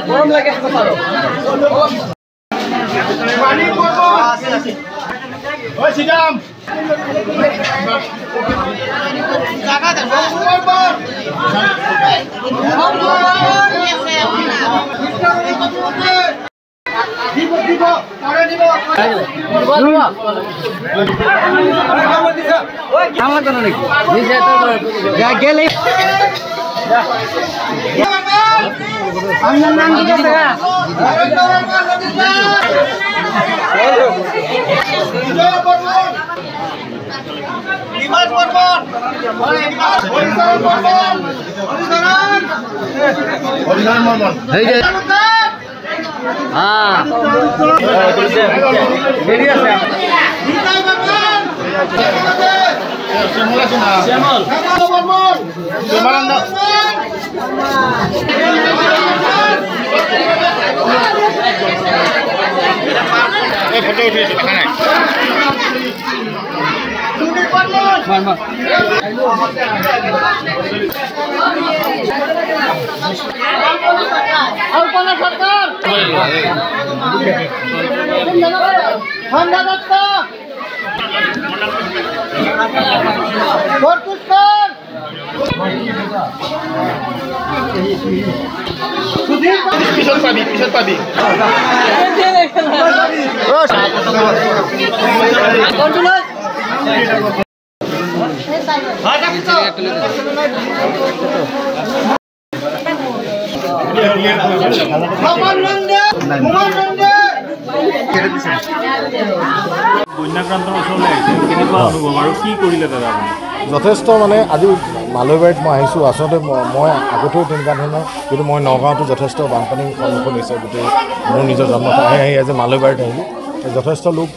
গরম লাগে পানি পড়বো ওই সিদাম জায়গা দেন দিব দিব পরে দিব ওই আমার তো নাকি নিচে তো যা গেলে আমার নাম কি আছে নিবাস বর্মন হরিধর বর্মন এই যে হ্যাঁ বেরি আছে শ্যামল বর্মন শ্যামলানন্দ এই ফটো উঠিছে দেখা নাই আলপনা সরকার ধন্যবাদ পিছত পাবি বন্যাক্ৰান্তৰ ওচৰলৈ আহিছে কেনেকুৱা অনুভৱ আৰু কি কৰিলে দাদা আপুনি যথেষ্ট মানে আজি মালৈবাৰীত মই আহিছোঁ আচলতে মই আগতেও তেনেকুৱা ধৰণৰ কিন্তু মই নগাঁৱতো যথেষ্ট বানপানীৰ সন্মুখীন হৈছে গোটেই মোৰ নিজৰ জন্মঠাই আহি আজি মালৈবাৰীত আহিলোঁ যথেষ্ট লোক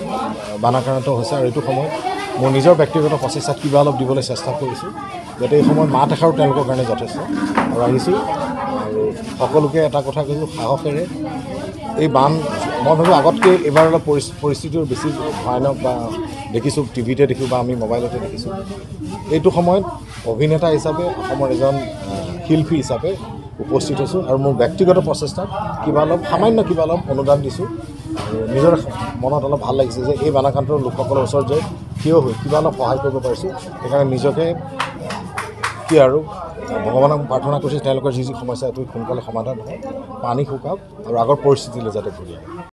বানাক্ৰান্ত হৈছে আৰু এইটো সময়ত মোৰ নিজৰ ব্যক্তিগত প্ৰচেষ্টাত কিবা অলপ দিবলৈ চেষ্টা কৰিছোঁ যাতে এই সময়ত মাত এষাৰো তেওঁলোকৰ কাৰণে যথেষ্ট আৰু আহিছোঁ আৰু সকলোকে এটা কথা কৈছোঁ সাহসেৰে এই বান মই ভাবোঁ আগতকৈ এইবাৰ অলপ পৰিস্থিতিও বেছি ভয়ানক বা দেখিছোঁ টিভিতে দেখিছোঁ বা আমি মোবাইলতে দেখিছোঁ এইটো সময়ত অভিনেতা হিচাপে অসমৰ এজন শিল্পী হিচাপে উপস্থিত হৈছোঁ আৰু মোৰ ব্যক্তিগত প্ৰচেষ্টাত কিবা অলপ সামান্য কিবা অলপ অনুদান দিছোঁ আৰু নিজৰ মনত অলপ ভাল লাগিছে যে এই বানাক্ৰান্তৰ লোকসকলৰ ওচৰত যে থিয় হৈ কিবা অলপ সহায় কৰিব পাৰিছোঁ সেইকাৰণে নিজকে কি আৰু ভগৱানক প্ৰাৰ্থনা কৰিছোঁ তেওঁলোকৰ যি সমস্যা এইটো সোনকালে সমাধান হয় পানী শুকাওক আৰু আগৰ পৰিস্থিতিলৈ যাতে ঘূৰি আহে